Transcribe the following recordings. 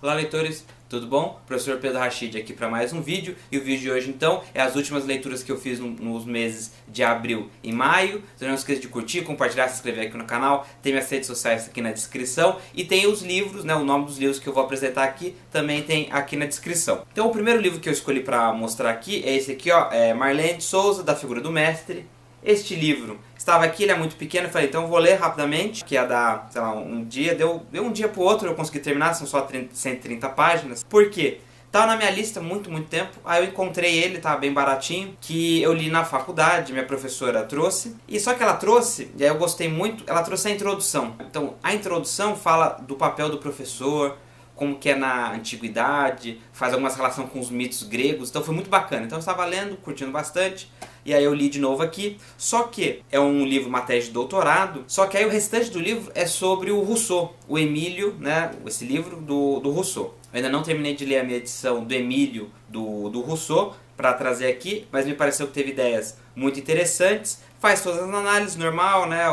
Olá leitores, tudo bom? Professor Pedro Rachid aqui para mais um vídeo, e o vídeo de hoje então é as últimas leituras que eu fiz nos meses de abril e maio. Então não esqueça de curtir, compartilhar, se inscrever aqui no canal, tem minhas redes sociais aqui na descrição e tem os livros, né, o nome dos livros que eu vou apresentar aqui também tem aqui na descrição. Então o primeiro livro que eu escolhi para mostrar aqui é esse aqui, ó, é Marlene de Souza, Da Figura do Mestre. Este livro estava aqui, ele é muito pequeno, eu falei, então eu vou ler rapidamente, que ia dar, sei lá, um dia, deu um dia pro outro, eu consegui terminar, são só 130 páginas. Por quê? Tava na minha lista há muito tempo, aí eu encontrei ele, tava bem baratinho, que eu li na faculdade, minha professora trouxe, e só que ela trouxe, e aí eu gostei muito, ela trouxe a introdução. Então, a introdução fala do papel do professor, como que é na antiguidade, faz algumas relação com os mitos gregos, então foi muito bacana. Então eu estava lendo, curtindo bastante, e aí eu li de novo aqui. Só que é um livro, uma tese de doutorado, só que aí o restante do livro é sobre o Rousseau, o Emílio, né, esse livro do Rousseau. Eu ainda não terminei de ler a minha edição do Emílio do Rousseau para trazer aqui, mas me pareceu que teve ideias muito interessantes, faz todas as análises, normal, né,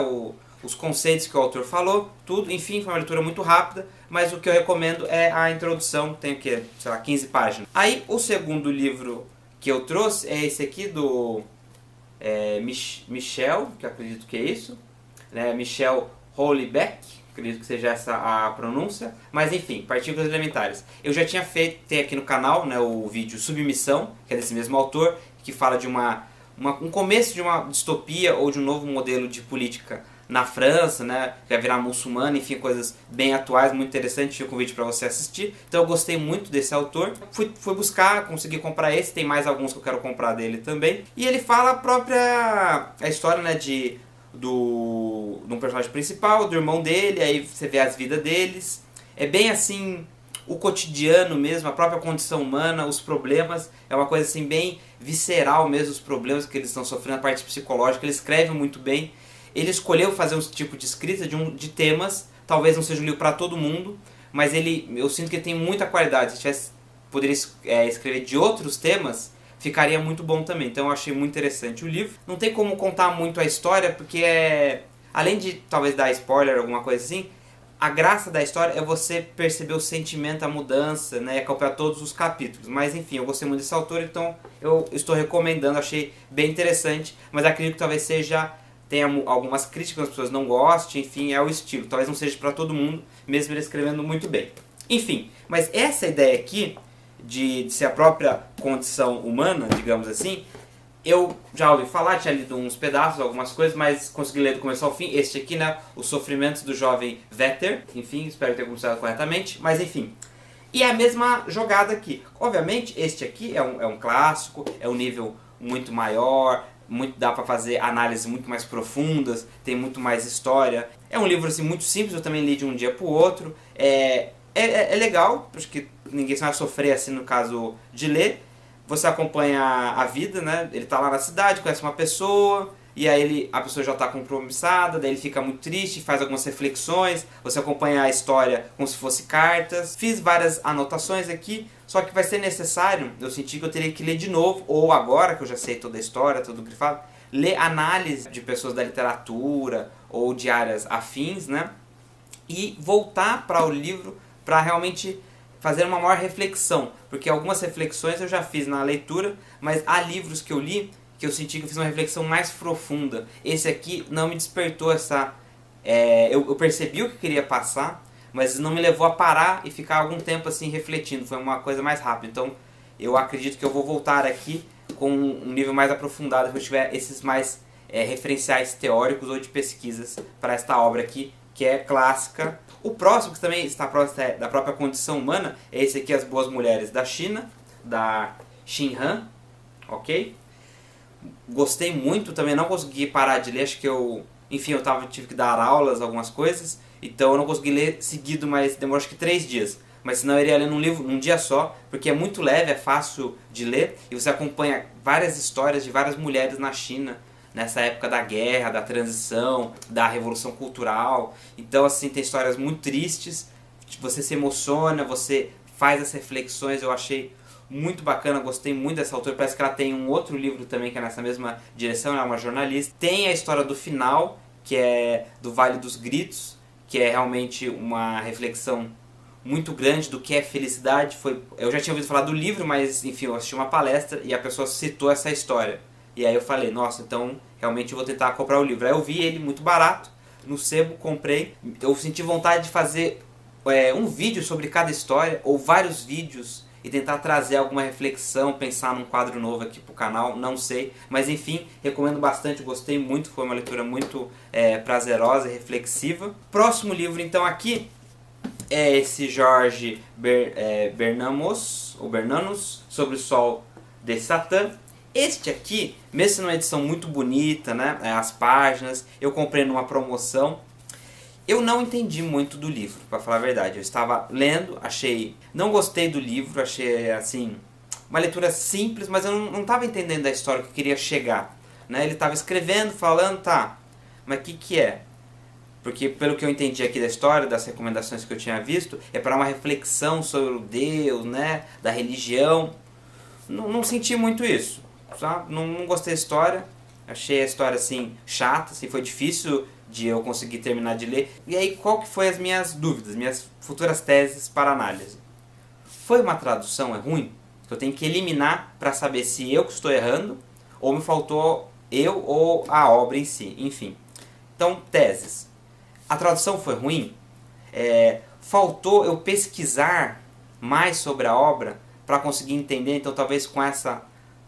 os conceitos que o autor falou, tudo, enfim, foi uma leitura muito rápida, mas o que eu recomendo é a introdução, tem o que, sei lá, 15 páginas. Aí o segundo livro que eu trouxe é esse aqui do Michel, que eu acredito que é isso, né, Michel Houellebecq, acredito que seja essa a pronúncia, mas enfim, Partículas Elementares. Eu já tinha feito, tem aqui no canal, né, o vídeo Submissão, que é desse mesmo autor, que fala de um começo de uma distopia ou de um novo modelo de política na França, né, que vai virar muçulmano, enfim, coisas bem atuais, muito interessantes, fica um vídeo para você assistir. Então eu gostei muito desse autor, fui buscar, consegui comprar esse, tem mais alguns que eu quero comprar dele também. E ele fala a história, né, de um personagem principal, do irmão dele, aí você vê as vidas deles. É bem assim, o cotidiano mesmo, a própria condição humana, os problemas, é uma coisa assim bem visceral mesmo, os problemas que eles estão sofrendo, a parte psicológica, ele escreve muito bem. Ele escolheu fazer um tipo de escrita de temas, talvez não seja um livro para todo mundo, mas eu sinto que ele tem muita qualidade. Se poderia escrever de outros temas, ficaria muito bom também. Então eu achei muito interessante o livro. Não tem como contar muito a história, porque além de talvez dar spoiler, alguma coisa assim, a graça da história é você perceber o sentimento, a mudança, né, e acompanhar todos os capítulos. Mas enfim, eu gostei muito desse autor, então eu estou recomendando, achei bem interessante, mas acredito que talvez tem algumas críticas, as pessoas não gostem, enfim, é o estilo. Talvez não seja para todo mundo, mesmo ele escrevendo muito bem. Enfim, mas essa ideia aqui, de ser a própria condição humana, digamos assim, eu já ouvi falar, tinha lido uns pedaços, algumas coisas, mas consegui ler do começo ao fim. Este aqui, né, Os Sofrimentos do Jovem Werther, enfim, espero ter pronunciado corretamente, mas enfim. E é a mesma jogada aqui. Obviamente, este aqui é um clássico, é um nível muito maior, dá para fazer análises muito mais profundas, tem muito mais história. É um livro assim, muito simples, eu também li de um dia para o outro. É legal, acho que ninguém vai sofrer assim no caso de ler. Você acompanha a vida, né? Ele está lá na cidade, conhece uma pessoa, e aí a pessoa já está compromissada, daí ele fica muito triste, faz algumas reflexões, você acompanha a história como se fosse cartas. Fiz várias anotações aqui, só que vai ser necessário, eu senti que eu teria que ler de novo, ou agora que eu já sei toda a história, tudo grifado, ler análise de pessoas da literatura ou de áreas afins, né? E voltar para o livro para realmente fazer uma maior reflexão, porque algumas reflexões eu já fiz na leitura, mas há livros que eu li que eu senti que eu fiz uma reflexão mais profunda. Esse aqui não me despertou essa... eu percebi o que eu queria passar, mas não me levou a parar e ficar algum tempo assim refletindo. Foi uma coisa mais rápida. Então eu acredito que eu vou voltar aqui com um nível mais aprofundado, quando eu tiver esses mais referenciais teóricos ou de pesquisas para esta obra aqui, que é clássica. O próximo, que também está próximo da própria condição humana, é esse aqui, As Boas Mulheres da China, da Xin Han, ok? Gostei muito, também não consegui parar de ler, acho que enfim, tive que dar aulas, algumas coisas, então eu não consegui ler seguido, mas demorou acho que 3 dias. Mas senão eu iria ler num dia só, porque é muito leve, é fácil de ler, e você acompanha várias histórias de várias mulheres na China, nessa época da guerra, da transição, da revolução cultural. Então assim, tem histórias muito tristes, você se emociona, você faz as reflexões, eu achei muito bacana, gostei muito dessa autora. Parece que ela tem um outro livro também que é nessa mesma direção, ela é uma jornalista. Tem a história do final, que é do Vale dos Gritos, que é realmente uma reflexão muito grande do que é felicidade. Eu já tinha ouvido falar do livro, mas enfim, eu assisti uma palestra e a pessoa citou essa história. E aí eu falei, nossa, então realmente eu vou tentar comprar o livro. Aí eu vi ele muito barato no sebo, comprei. Eu senti vontade de fazer um vídeo sobre cada história, ou vários vídeos, e tentar trazer alguma reflexão, pensar num quadro novo aqui pro canal, não sei. Mas enfim, recomendo bastante, gostei muito, foi uma leitura muito prazerosa e reflexiva. Próximo livro então aqui é esse Jorge Bernanos, Sobre o Sol de Satã. Este aqui, mesmo sendo uma edição muito bonita, né, as páginas, eu comprei numa promoção. Eu não entendi muito do livro, para falar a verdade. Eu estava lendo, não gostei do livro, achei assim uma leitura simples, mas eu não estava entendendo a história que eu queria chegar, né? Ele estava escrevendo, falando, tá, mas o que é? Porque pelo que eu entendi aqui da história, das recomendações que eu tinha visto, é para uma reflexão sobre o Deus, né, da religião. Não senti muito isso, sabe? Não gostei da história, achei a história assim chata, assim, foi difícil de eu conseguir terminar de ler. E aí, qual que foi as minhas dúvidas, minhas futuras teses para análise? Foi uma tradução ruim? Que eu tenho que eliminar para saber se eu que estou errando, ou me faltou eu ou a obra em si, enfim. Então, teses. A tradução foi ruim? Faltou eu pesquisar mais sobre a obra para conseguir entender, então talvez com essa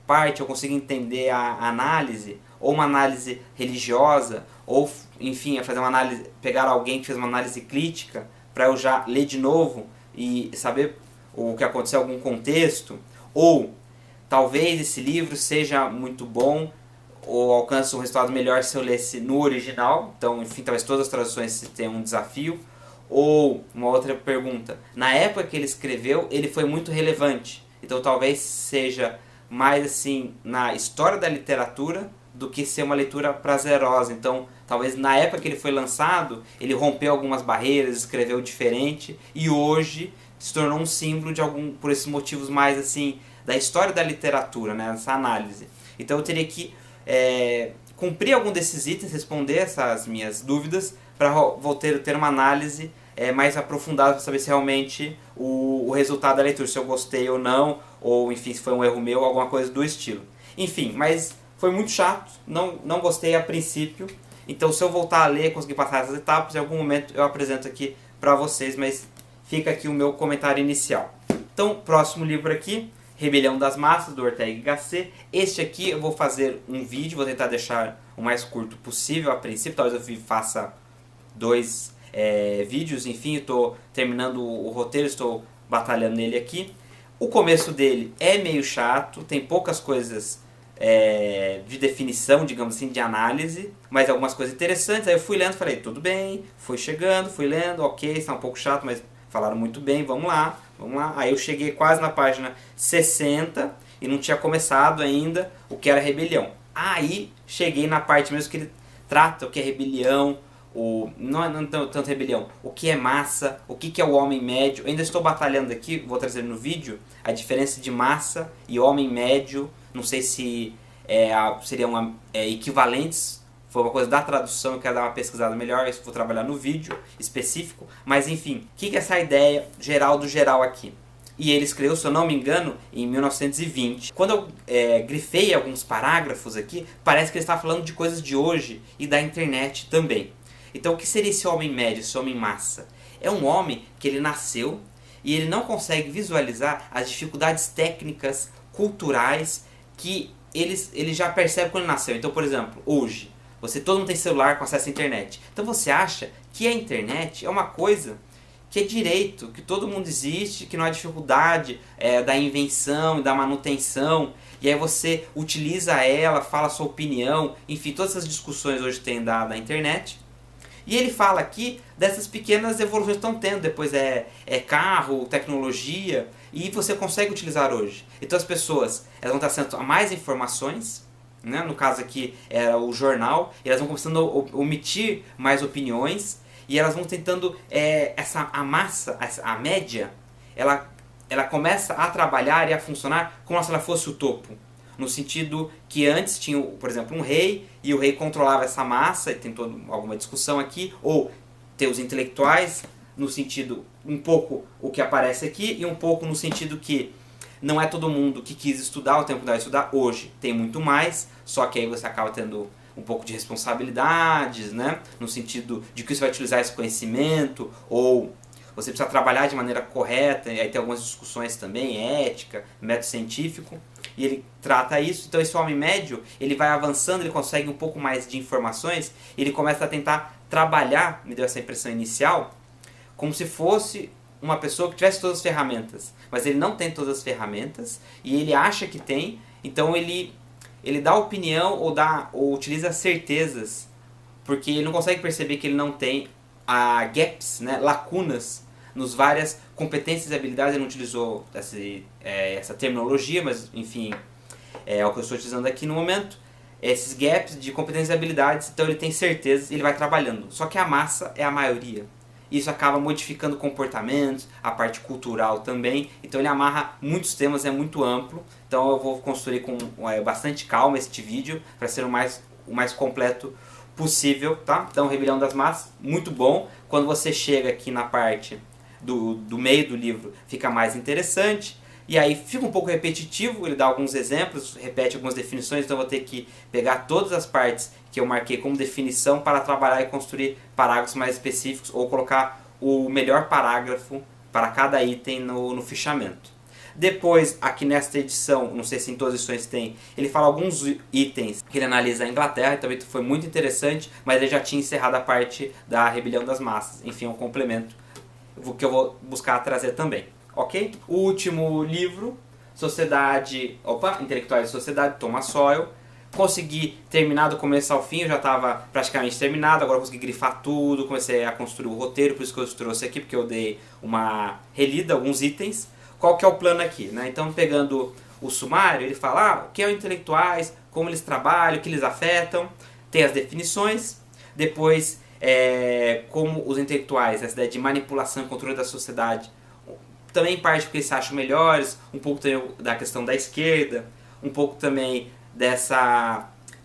parte eu consiga entender a análise, ou uma análise religiosa, ou enfim, fazer uma análise, pegar alguém que fez uma análise crítica para eu já ler de novo e saber o que aconteceu, algum contexto, ou talvez esse livro seja muito bom ou alcance um resultado melhor se eu lesse no original, então enfim, talvez todas as traduções tenham um desafio. Ou uma outra pergunta, na época que ele escreveu, ele foi muito relevante, então talvez seja mais assim na história da literatura do que ser uma leitura prazerosa. Então talvez na época que ele foi lançado, ele rompeu algumas barreiras, escreveu diferente e hoje se tornou um símbolo de por esses motivos mais assim da história da literatura, né, essa análise. Então eu teria que cumprir algum desses itens, responder essas minhas dúvidas para ter uma análise mais aprofundada para saber se realmente o resultado da leitura, se eu gostei ou não, ou enfim, se foi um erro meu, alguma coisa do estilo. Enfim, mas foi muito chato, não gostei a princípio, então se eu voltar a ler, conseguir passar essas etapas, em algum momento eu apresento aqui para vocês, mas fica aqui o meu comentário inicial. Então, próximo livro aqui, Rebelião das Massas, do Ortega y Gasset. Este aqui eu vou fazer um vídeo, vou tentar deixar o mais curto possível a princípio, talvez eu faça 2 vídeos, enfim, estou terminando o roteiro, estou batalhando nele aqui. O começo dele é meio chato, tem poucas coisas de definição, digamos assim, de análise, mas algumas coisas interessantes. Aí eu fui lendo, falei, tudo bem, fui chegando, fui lendo, ok, está um pouco chato, mas falaram muito bem, vamos lá. Aí eu cheguei quase na página 60 e não tinha começado ainda o que era rebelião. Aí cheguei na parte mesmo que ele trata o que é rebelião, não tanto rebelião, o que é massa, o que é o homem médio. Eu ainda estou batalhando aqui, vou trazer no vídeo, a diferença de massa e homem médio. Não sei se seriam equivalentes, foi uma coisa da tradução, eu quero dar uma pesquisada melhor, isso vou trabalhar no vídeo específico. Mas enfim, o que é essa ideia geral do geral aqui? E ele escreveu, se eu não me engano, em 1920. Quando eu grifei alguns parágrafos aqui, parece que ele está falando de coisas de hoje e da internet também. Então o que seria esse homem médio, esse homem massa? É um homem que ele nasceu e ele não consegue visualizar as dificuldades técnicas, culturais, que ele já percebe quando ele nasceu. Então, por exemplo, hoje, todo mundo tem celular com acesso à internet. Então você acha que a internet é uma coisa que é direito, que todo mundo existe, que não há dificuldade da invenção, da manutenção, e aí você utiliza ela, fala a sua opinião, enfim, todas essas discussões hoje tem da internet. E ele fala aqui dessas pequenas evoluções que estão tendo, depois carro, tecnologia, e você consegue utilizar hoje. Então as pessoas elas vão estar acesso a mais informações, né? No caso aqui era o jornal, e elas vão começando a omitir mais opiniões, e elas vão tentando, a massa, a média, ela começa a trabalhar e a funcionar como se ela fosse o topo. No sentido que antes tinha, por exemplo, um rei, e o rei controlava essa massa, e tem alguma discussão aqui, ou ter os intelectuais no sentido, um pouco o que aparece aqui e um pouco no sentido que não é todo mundo que quis estudar o tempo que dá estudar hoje. Tem muito mais, só que aí você acaba tendo um pouco de responsabilidades, né? No sentido de que você vai utilizar esse conhecimento, ou você precisa trabalhar de maneira correta, e aí tem algumas discussões também, ética, método científico, e ele trata isso. Então esse homem médio, ele vai avançando, ele consegue um pouco mais de informações, e ele começa a tentar trabalhar, me deu essa impressão inicial, como se fosse uma pessoa que tivesse todas as ferramentas, mas ele não tem todas as ferramentas e ele acha que tem, então ele dá opinião ou utiliza certezas, porque ele não consegue perceber que ele não tem gaps, né, lacunas nos várias competências e habilidades. Ele não utilizou essa terminologia, mas enfim, é o que eu estou utilizando aqui no momento. Esses gaps de competências e habilidades, então ele tem certezas e ele vai trabalhando. Só que a massa é a maioria. Isso acaba modificando comportamentos, a parte cultural também. Então ele amarra muitos temas, é muito amplo. Então eu vou construir com bastante calma este vídeo para ser o mais completo possível, tá? Então Rebelião das Massas, muito bom. Quando você chega aqui na parte do meio do livro, fica mais interessante. E aí fica um pouco repetitivo, ele dá alguns exemplos, repete algumas definições, então eu vou ter que pegar todas as partes que eu marquei como definição para trabalhar e construir parágrafos mais específicos, ou colocar o melhor parágrafo para cada item no fichamento. Depois, aqui nesta edição, não sei se em todas as edições tem, ele fala alguns itens que ele analisa a Inglaterra, e também foi muito interessante, mas ele já tinha encerrado a parte da Rebelião das Massas. Enfim, é um complemento que eu vou buscar trazer também. Ok? O último livro, Intelectuais de Sociedade, Thomas Sowell. Consegui terminar do começo ao fim, eu já estava praticamente terminado, agora eu consegui grifar tudo, comecei a construir o roteiro, por isso que eu trouxe aqui, porque eu dei uma relida, alguns itens. Qual que é o plano aqui, né? Então, pegando o sumário, ele fala o que é o intelectuais, como eles trabalham, o que eles afetam, tem as definições, depois como os intelectuais, essa ideia de manipulação e controle da sociedade, também parte porque eles se acham melhores, um pouco também da questão da esquerda, um pouco também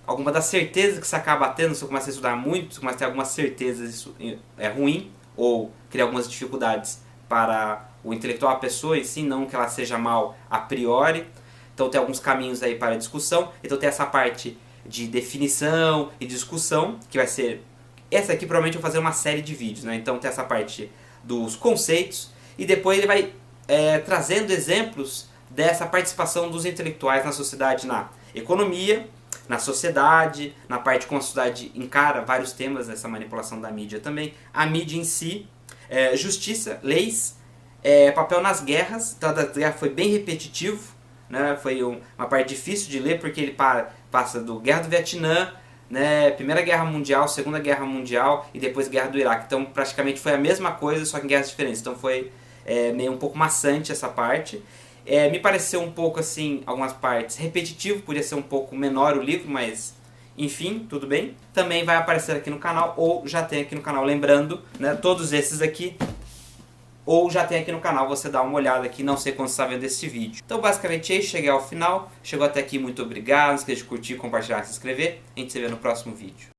alguma das certezas que você acaba tendo, se você começa a estudar muito, você começa a ter algumas certezas, isso é ruim, ou cria algumas dificuldades para o intelectual, a pessoa em si, não que ela seja mal a priori. Então tem alguns caminhos aí para a discussão. Então tem essa parte de definição e discussão, que vai ser... Essa aqui provavelmente eu vou fazer uma série de vídeos, né? Então tem essa parte dos conceitos, e depois ele vai trazendo exemplos dessa participação dos intelectuais na sociedade, na economia, na sociedade, na parte como a sociedade encara vários temas, essa manipulação da mídia também, a mídia em si, justiça, leis, papel nas guerras. Então a guerra foi bem repetitivo, né? Foi uma parte difícil de ler, porque ele passa do Guerra do Vietnã, né, Primeira Guerra Mundial, Segunda Guerra Mundial e depois Guerra do Iraque. Então praticamente foi a mesma coisa, só que em guerras diferentes. Então foi meio um pouco maçante essa parte. Me pareceu um pouco assim, algumas partes repetitivo, podia ser um pouco menor o livro, mas enfim, tudo bem. Também vai aparecer aqui no canal, ou já tem aqui no canal, lembrando, né, todos esses aqui, ou já tem aqui no canal, você dá uma olhada aqui, não sei quando você está vendo esse vídeo. Então basicamente é isso, cheguei ao final, chegou até aqui, muito obrigado, não esqueça de curtir, compartilhar, se inscrever, a gente se vê no próximo vídeo.